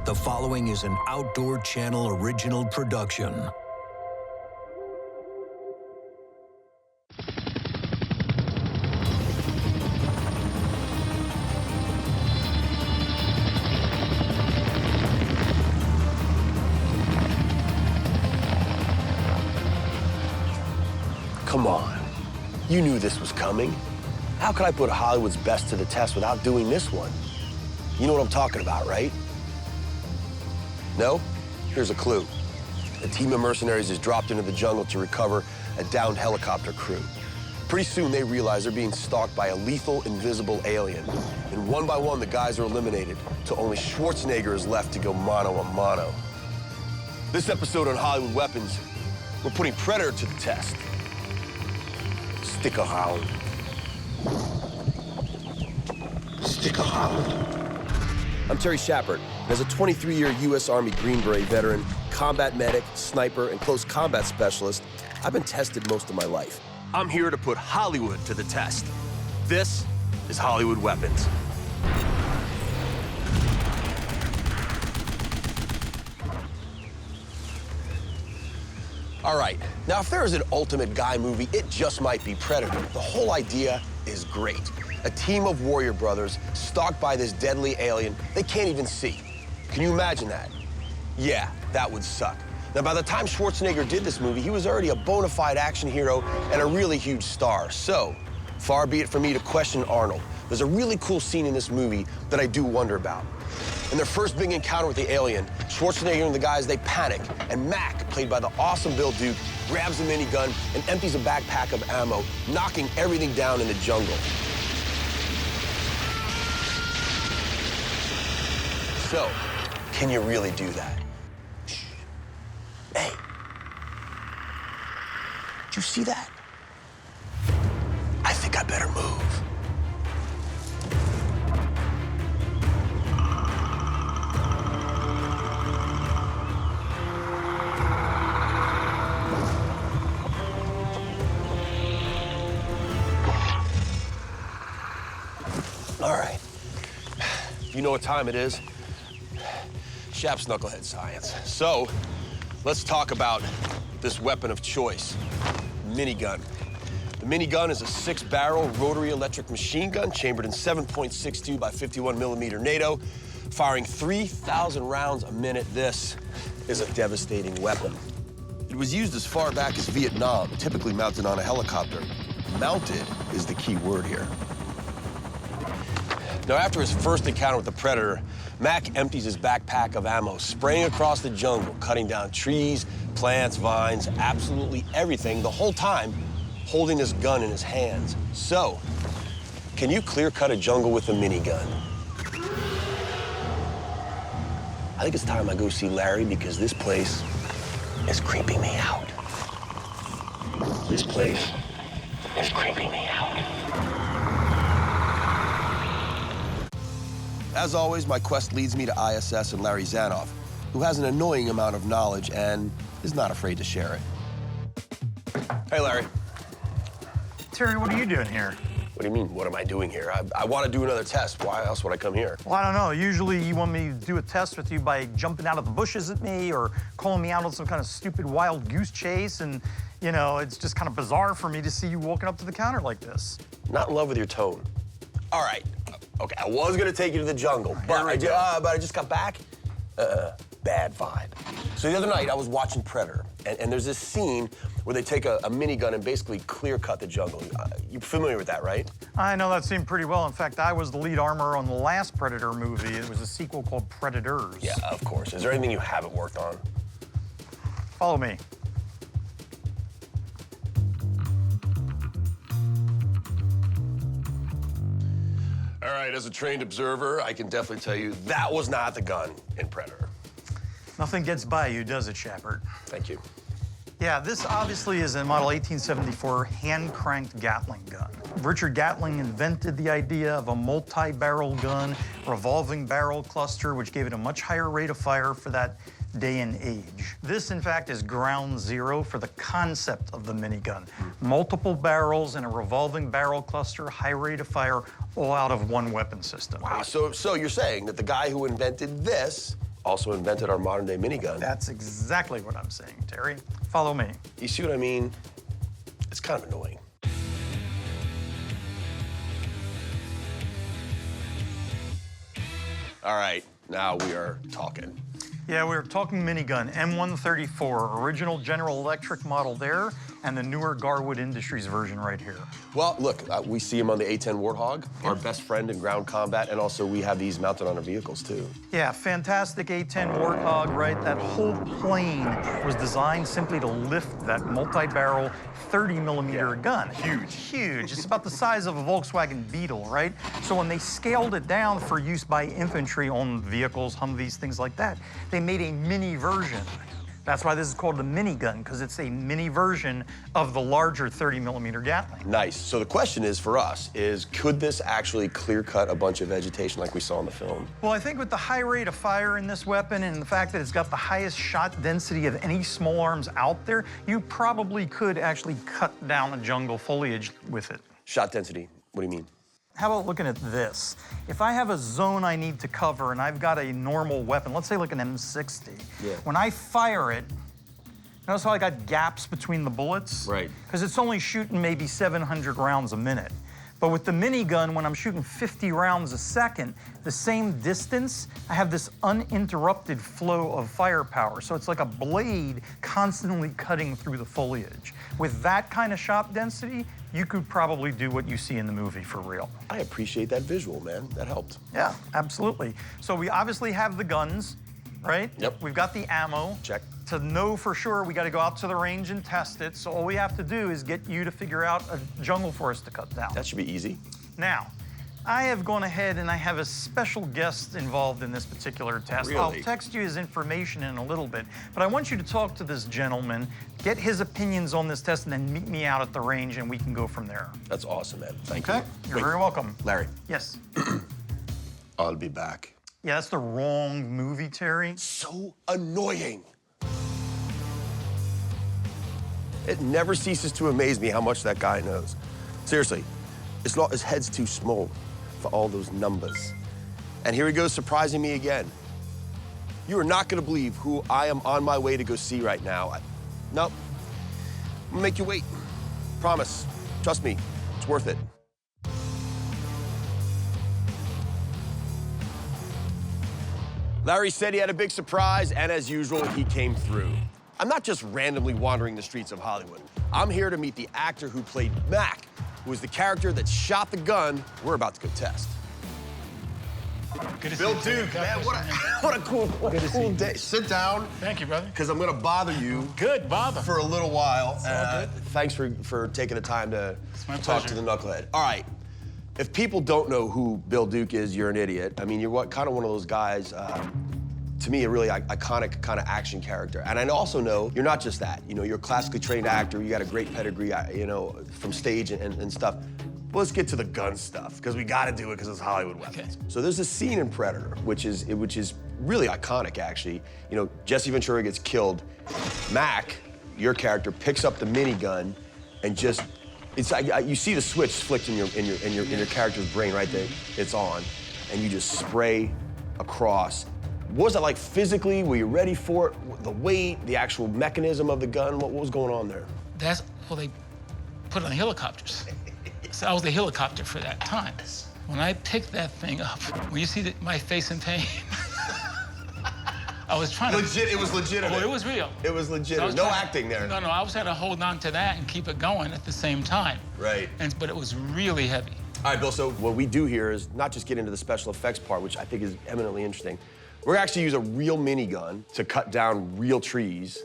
The following is an Outdoor Channel original production. Come on. You knew this was coming. How could I put Hollywood's best to the test without doing this one? You know what I'm talking about, right? No? Here's a clue. A team of mercenaries is dropped into the jungle to recover a downed helicopter crew. Pretty soon they realize they're being stalked by a lethal, invisible alien. And one by one, the guys are eliminated, till only Schwarzenegger is left to go mano a mano. This episode on Hollywood Weapons, we're putting Predator to the test. Stick around. Stick around. I'm Terry Shappert. As a 23-year U.S. Army Green Beret veteran, combat medic, sniper, and close combat specialist, I've been tested most of my life. I'm here to put Hollywood to the test. This is Hollywood Weapons. All right, now if there is an ultimate guy movie, it just might be Predator. The whole idea is great. A team of warrior brothers stalked by this deadly alien they can't even see. Can you imagine that? Yeah, that would suck. Now, by the time Schwarzenegger did this movie, he was already a bona fide action hero and a really huge star. So, far be it from me to question Arnold. There's a really cool scene in this movie that I do wonder about. In their first big encounter with the alien, Schwarzenegger and the guys, they panic, and Mac, played by the awesome Bill Duke, grabs a minigun and empties a backpack of ammo, knocking everything down in the jungle. So, can you really do that? Shh. Hey. Did you see that? I think I better move. All right. You know what time it is? Shap's knucklehead science. So, let's talk about this weapon of choice, minigun. The minigun is a 6-barrel rotary electric machine gun chambered in 7.62 by 51 millimeter NATO, firing 3,000 rounds a minute. This is a devastating weapon. It was used as far back as Vietnam, typically mounted on a helicopter. Mounted is the key word here. Now, after his first encounter with the Predator, Mac empties his backpack of ammo, spraying across the jungle, cutting down trees, plants, vines, absolutely everything, the whole time holding this gun in his hands. So, can you clear-cut a jungle with a minigun? I think it's time I go see Larry, because this place is creeping me out. This place is creeping me out. As always, my quest leads me to ISS and Larry Zanoff, who has an annoying amount of knowledge and is not afraid to share it. Hey, Larry. Terry, what are you doing here? What do you mean, what am I doing here? I want to do another test. Why else would I come here? Well, I don't know. Usually you want me to do a test with you by jumping out of the bushes at me or calling me out on some kind of stupid wild goose chase. And, you know, it's just kind of bizarre for me to see you walking up to the counter like this. Not in love with your tone. All right. Okay, I was gonna take you to the jungle, but I just got back. Bad vibe. So the other night, I was watching Predator, and there's this scene where they take a minigun and basically clear-cut the jungle. You're familiar with that, right? I know that scene pretty well. In fact, I was the lead armor on the last Predator movie. It was a sequel called Predators. Yeah, of course. Is there anything you haven't worked on? Follow me. All right, as a trained observer, I can definitely tell you that was not the gun in Predator. Nothing gets by you, does it, Shappert? Thank you. Yeah, this obviously is a model 1874 hand-cranked Gatling gun. Richard Gatling invented the idea of a multi-barrel gun, revolving barrel cluster, which gave it a much higher rate of fire for that day and age. This, in fact, is ground zero for the concept of the minigun. Multiple barrels in a revolving barrel cluster, high rate of fire, all out of one weapon system. Wow, so you're saying that the guy who invented this also invented our modern-day minigun. That's exactly what I'm saying, Terry. Follow me. You see what I mean? It's kind of annoying. All right, now we are talking. Yeah, we were talking minigun, M134, original General Electric model there, and the newer Garwood Industries version right here. Well, look, we see him on the A-10 Warthog, our best friend in ground combat, and also we have these mounted on our vehicles, too. Yeah, fantastic A-10 Warthog, right? That whole plane was designed simply to lift that multi-barrel 30-millimeter gun. Huge. Huge. It's about the size of a Volkswagen Beetle, right? So when they scaled it down for use by infantry on vehicles, Humvees, things like that, they made a mini version. That's why this is called the minigun, because it's a mini version of the larger 30-millimeter Gatling. Nice. So the question is, for us, could this actually clear-cut a bunch of vegetation like we saw in the film? Well, I think with the high rate of fire in this weapon and the fact that it's got the highest shot density of any small arms out there, you probably could actually cut down the jungle foliage with it. Shot density, what do you mean? How about looking at this? If I have a zone I need to cover and I've got a normal weapon, let's say like an M60, when I fire it, notice how I got gaps between the bullets? Right. Because it's only shooting maybe 700 rounds a minute. But with the minigun, when I'm shooting 50 rounds a second, the same distance, I have this uninterrupted flow of firepower. So it's like a blade constantly cutting through the foliage. With that kind of shot density, you could probably do what you see in the movie for real. I appreciate that visual, man. That helped. Yeah, absolutely. So we obviously have the guns, right? Yep. We've got the ammo. Check. To know for sure, we got to go out to the range and test it. So all we have to do is get you to figure out a jungle forest to cut down. That should be easy. Now, I have gone ahead and I have a special guest involved in this particular test. Really? I'll text you his information in a little bit, but I want you to talk to this gentleman, get his opinions on this test, and then meet me out at the range and we can go from there. That's awesome, man. Thank Okay? you. You're Wait, very welcome. Larry. Yes. I'll be back. Yeah, that's the wrong movie, Terry. So annoying. It never ceases to amaze me how much that guy knows. Seriously, it's not, his head's too small for all those numbers. And here he goes surprising me again. You are not gonna believe who I am on my way to go see right now. Nope, I'm gonna make you wait. Promise, trust me, it's worth it. Larry said he had a big surprise, and as usual, he came through. I'm not just randomly wandering the streets of Hollywood. I'm here to meet the actor who played Mac, who was the character that shot the gun we're about to go test. Good to Bill see you. Duke, man, what a cool day. Sit down. Thank you, brother. Because I'm gonna bother you. Good, bother. For a little while. all good. Thanks for taking the time to my talk to pleasure. the knucklehead. All right, if people don't know who Bill Duke is, you're an idiot. I mean, you're kind of one of those guys, to me, a really iconic kind of action character. And I also know you're not just that. You know, you're a classically trained actor. You got a great pedigree, you know, from stage and stuff. But let's get to the gun stuff, because we got to do it because it's Hollywood weapons. Okay. So there's a scene in Predator, which is really iconic, actually. You know, Jesse Ventura gets killed. Mac, your character, picks up the minigun and just, it's like you see the switch flicked in your character's brain right there. It's on, and you just spray across. What was it like physically? Were you ready for it? The weight, the actual mechanism of the gun, what was going on there? That's, well, they put it on helicopters. So I was the helicopter for that time. When I picked that thing up, when you see my face in pain, I was trying to... It was legitimate. Oh, it was real. It was legitimate. So No acting there. No, I was trying to hold on to that and keep it going at the same time. Right. But it was really heavy. All right, Bill, so what we do here is not just get into the special effects part, which I think is eminently interesting. We're gonna actually use a real minigun to cut down real trees,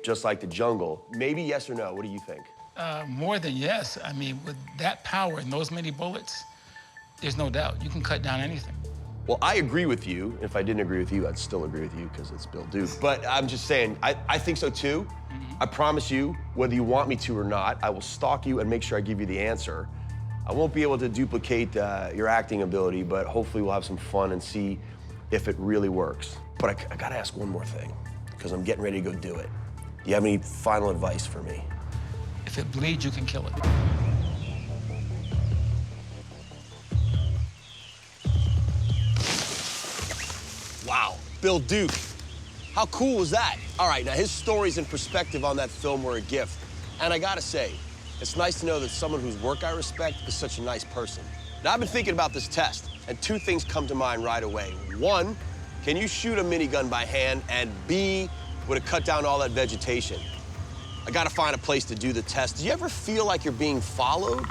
just like the jungle. Maybe yes or no, what do you think? More than yes. I mean, with that power and those many bullets, there's no doubt. You can cut down anything. Well, I agree with you. If I didn't agree with you, I'd still agree with you because it's Bill Duke. But I'm just saying, I think so too. I promise you, whether you want me to or not, I will stalk you and make sure I give you the answer. I won't be able to duplicate your acting ability, but hopefully we'll have some fun and see if it really works. But I gotta ask one more thing, because I'm getting ready to go do it. Do you have any final advice for me? If it bleeds, you can kill it. Wow, Bill Duke. How cool was that? All right, now his stories and perspective on that film were a gift. And I gotta say, it's nice to know that someone whose work I respect is such a nice person. Now, I've been thinking about this test, and two things come to mind right away. One, can you shoot a minigun by hand? And B, would it cut down all that vegetation? I gotta find a place to do the test. Do you ever feel like you're being followed?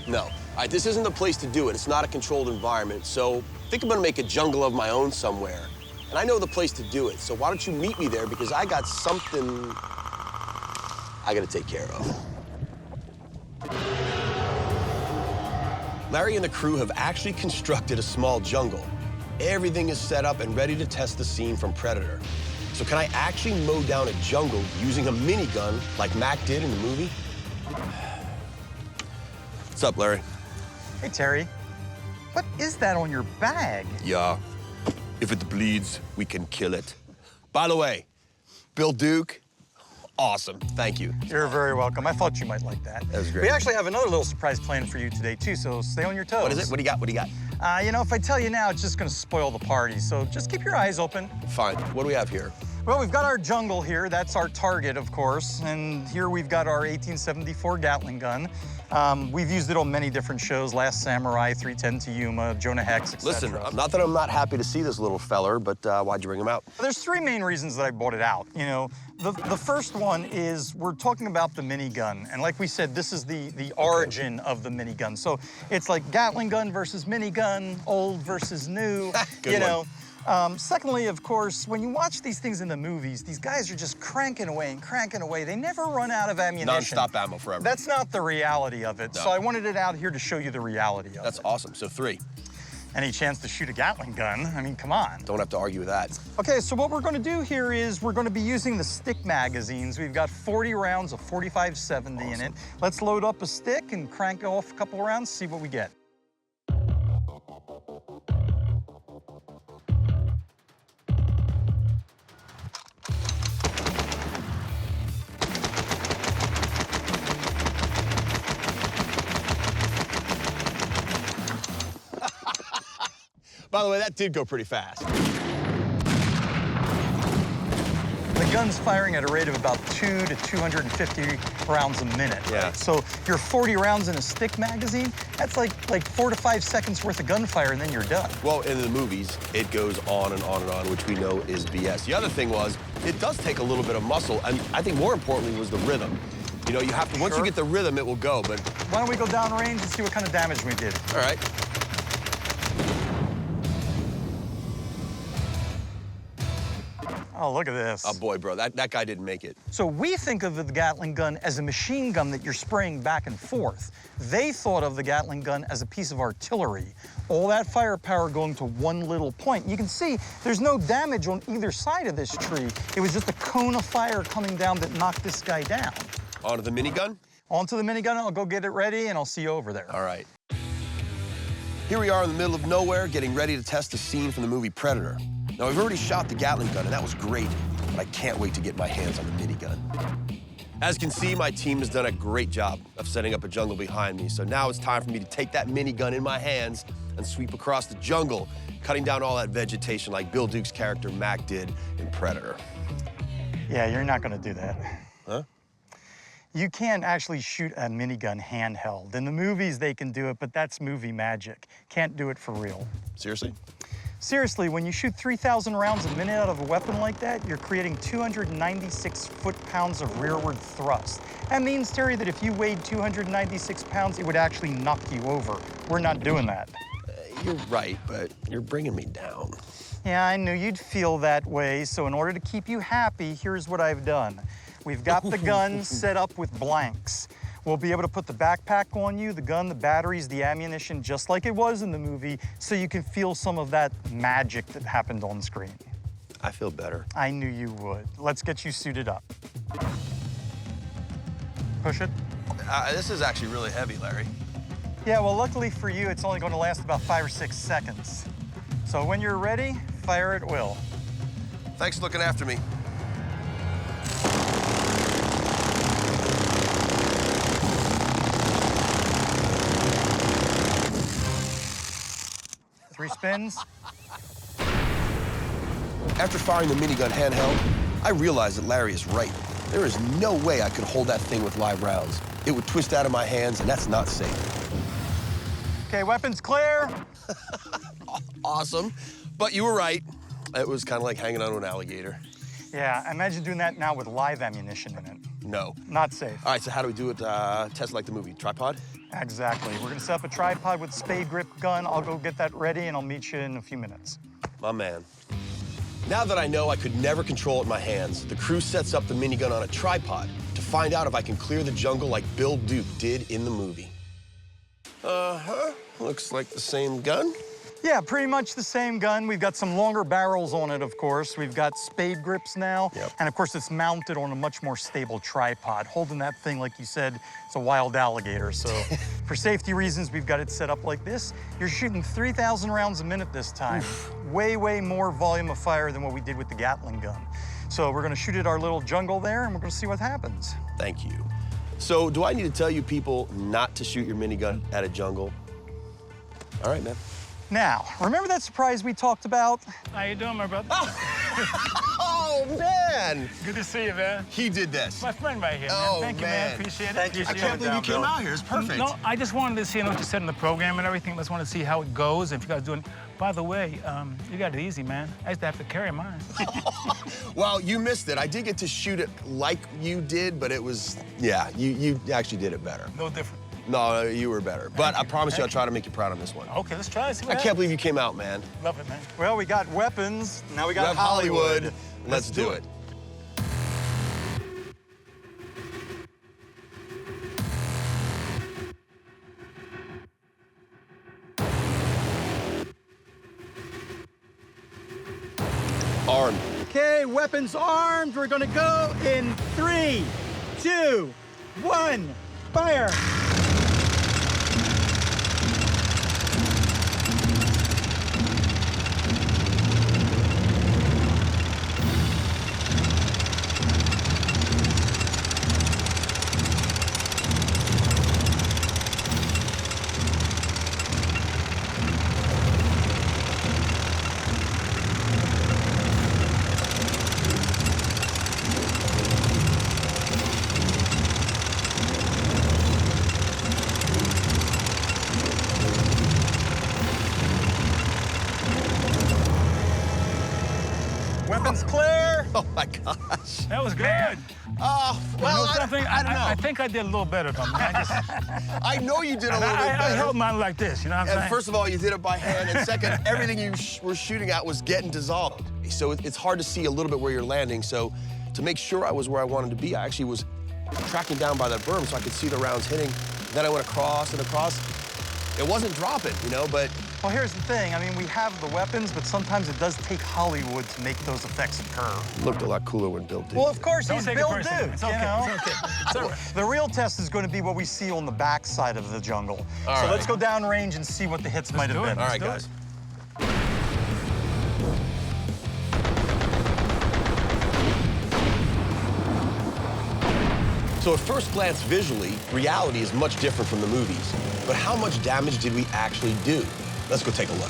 No. All right, this isn't the place to do it. It's not a controlled environment, so I think I'm gonna make a jungle of my own somewhere. And I know the place to do it, so why don't you meet me there, because I got something I gotta take care of. Larry and the crew have actually constructed a small jungle. Everything is set up and ready to test the scene from Predator. So can I actually mow down a jungle using a minigun like Mac did in the movie? What's up, Larry? Hey, Terry. What is that on your bag? Yeah. If it bleeds, we can kill it. By the way, Bill Duke, awesome. Thank you. You're very welcome. I thought you might like that. That was great. We actually have another little surprise planned for you today, too, so stay on your toes. What is it? What do you got? What do you got? You know, if I tell you now, it's just gonna spoil the party, so just keep your eyes open. Fine. What do we have here? Well, we've got our jungle here. That's our target, of course. And here we've got our 1874 Gatling gun. We've used it on many different shows, Last Samurai, 310 to Yuma, Jonah Hex, etc. Listen, not that I'm not happy to see this little feller, but why'd you bring him out? There's three main reasons that I brought it out. You know, the first one is we're talking about the minigun. And like we said, this is the origin of the minigun. So it's like Gatling gun versus minigun, old versus new, Good one. Secondly, of course, when you watch these things in the movies, these guys are just cranking away and cranking away. They never run out of ammunition. Non-stop ammo forever. That's not the reality of it. No. So I wanted it out here to show you the reality of That's it. awesome. So 3. Any chance to shoot a Gatling gun? I mean, come on. Don't have to argue with that. Okay, so what we're gonna do here is we're gonna be using the stick magazines. We've got 40 rounds of 45-70 in it. Let's load up a stick and crank off a couple rounds, see what we get. By the way, that did go pretty fast. The gun's firing at a rate of about 2 to 250 rounds a minute. Yeah. Right? So your 40 rounds in a stick magazine, that's like 4 to 5 seconds worth of gunfire, and then you're done. Well, in the movies, it goes on and on and on, which we know is BS. The other thing was, it does take a little bit of muscle, and I think more importantly was the rhythm. You know, you have to, once you get the rhythm, it will go, but... Why don't we go downrange and see what kind of damage we did? All right. Oh, look at this. Oh, boy, bro, that guy didn't make it. So we think of the Gatling gun as a machine gun that you're spraying back and forth. They thought of the Gatling gun as a piece of artillery. All that firepower going to one little point. You can see there's no damage on either side of this tree. It was just a cone of fire coming down that knocked this guy down. Onto the minigun? Onto the minigun, I'll go get it ready, and I'll see you over there. All right. Here we are in the middle of nowhere, getting ready to test the scene from the movie Predator. Now, we've already shot the Gatling gun, and that was great, but I can't wait to get my hands on the minigun. As you can see, my team has done a great job of setting up a jungle behind me, so now it's time for me to take that minigun in my hands and sweep across the jungle, cutting down all that vegetation like Bill Duke's character Mac did in Predator. Yeah, you're not gonna do that. Huh? You can't actually shoot a minigun handheld. In the movies, they can do it, but that's movie magic. Can't do it for real. Seriously? Seriously, when you shoot 3,000 rounds a minute out of a weapon like that, you're creating 296 foot-pounds of rearward thrust. That means, Terry, that if you weighed 296 pounds, it would actually knock you over. We're not doing that. You're right, but you're bringing me down. Yeah, I knew you'd feel that way, so in order to keep you happy, here's what I've done. We've got the gun set up with blanks. We'll be able to put the backpack on you, the gun, the batteries, the ammunition, just like it was in the movie, so you can feel some of that magic that happened on screen. I feel better. I knew you would. Let's get you suited up. Push it. This is actually really heavy, Larry. Yeah, well, luckily for you, it's only going to last about 5 or 6 seconds. So when you're ready, fire at will. Thanks for looking after me. Three spins. After firing the minigun handheld, I realized that Larry is right. There is no way I could hold that thing with live rounds. It would twist out of my hands, and that's not safe. Okay, weapons clear. Awesome. But you were right. It was kind of like hanging on to an alligator. Yeah, imagine doing that now with live ammunition in it. No. Not safe. All right, so how do we do it, test like the movie? Tripod? Exactly. We're gonna set up a tripod with spade grip gun. I'll go get that ready and I'll meet you in a few minutes. My man. Now that I know I could never control it in my hands, the crew sets up the minigun on a tripod to find out if I can clear the jungle like Bill Duke did in the movie. Uh-huh. Looks like the same gun. Yeah, pretty much the same gun. We've got some longer barrels on it, of course. We've got spade grips now. Yep. And of course, it's mounted on a much more stable tripod. Holding that thing, like you said, it's a wild alligator. So for safety reasons, we've got it set up like this. You're shooting 3,000 rounds a minute this time. Way, way more volume of fire than what we did with the Gatling gun. So we're gonna shoot at our little jungle there, and we're gonna see what happens. Thank you. So do I need to tell you people not to shoot your minigun at a jungle? All right, man. Now, remember that surprise we talked about? How you doing, my brother? Oh, man! Good to see you, man. He did this. My friend right here, man. Oh, Thank you, man. Appreciate it. Thank you. I can't believe you came out here. It's perfect. No, I just wanted to see what you said in the program and everything. Just wanted to see how it goes. If you guys doing. By the way, you got it easy, man. I used to have to carry mine. Well, you missed it. I did get to shoot it like you did, but it was, yeah, you actually did it better. No different. No, you were better. But I promise you I'll try to make you proud on this one. Okay, let's try it. See what I can't believe you came out, man. Love it, man. Well, we got weapons. Now we got We have Hollywood. Let's do it. Armed. Okay, weapons armed. We're gonna go in 3, 2, 1, fire. Weapons clear. Oh, my gosh. That was good. Oh, well, I don't know. I think I did a little better, though, man. I know you did a little bit I better. held mine like this, you know what I'm And saying? first of all, you did it by hand, and second, everything you were shooting at was getting dissolved. So it's hard to see a little bit where you're landing. So to make sure I was where I wanted to be, I actually was tracking down by that berm so I could see the rounds hitting. Then I went across and across. It wasn't dropping, you know, but... Well, here's the thing. I mean, we have the weapons, but sometimes it does take Hollywood to make those effects occur. Looked a lot cooler when Bill did. Well, of course, Don't he's take it Bill personally. Duke, It's you okay. know? It's okay. It's all right. The real test is going to be what we see on the back side of the jungle. All so right. let's go downrange and see what the hits might have do it. been. All right, Let's guys. So at first glance, visually, reality is much different from the movies. But how much damage did we actually do? Let's go take a look.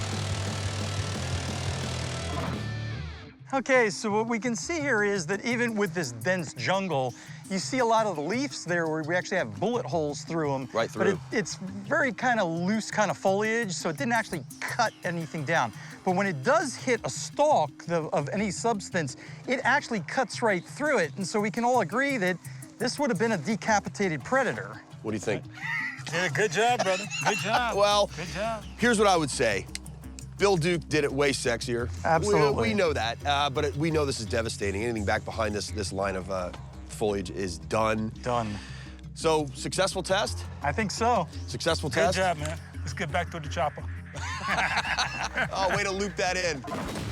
Okay, so what we can see here is that even with this dense jungle, you see a lot of the leaves there where we actually have bullet holes through them. Right through. But it's very kind of loose kind of foliage, so it didn't actually cut anything down. But when it does hit a stalk of any substance, it actually cuts right through it. And so we can all agree that this would have been a decapitated predator. What do you think? Yeah, good job, brother. Good job. Well, Good job. here's what I would say. Bill Duke did it way sexier. Absolutely. We know that, but we know this is devastating. Anything back behind this line of foliage is done. Done. So, successful test? I think so. Successful Good test? job, man. Let's get back to the chopper. Oh, way to loop that in.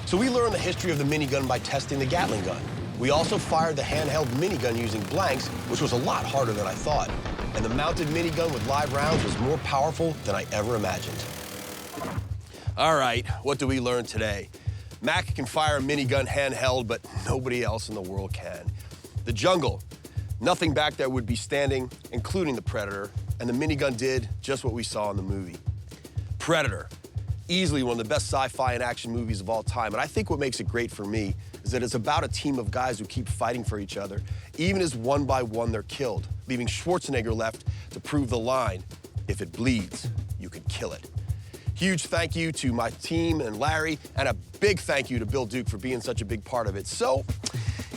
So we learned the history of the minigun by testing the Gatling gun. We also fired the handheld minigun using blanks, which was a lot harder than I thought. And the mounted minigun with live rounds was more powerful than I ever imagined. All right, what do we learn today? Mac can fire a minigun handheld, but nobody else in the world can. The jungle, nothing back there would be standing, including the Predator, and the minigun did just what we saw in the movie. Predator, Easily one of the best sci-fi and action movies of all time. And I think what makes it great for me is that it's about a team of guys who keep fighting for each other, even as one by one they're killed, leaving Schwarzenegger left to prove the line, if it bleeds, you can kill it. Huge thank you to my team and Larry, and a big thank you to Bill Duke for being such a big part of it. So,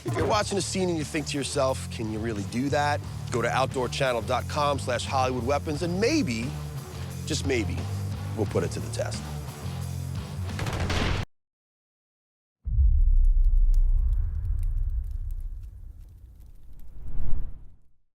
if you're watching a scene and you think to yourself, can you really do that? Go to outdoorchannel.com/HollywoodWeapons, and maybe, just maybe, we'll put it to the test.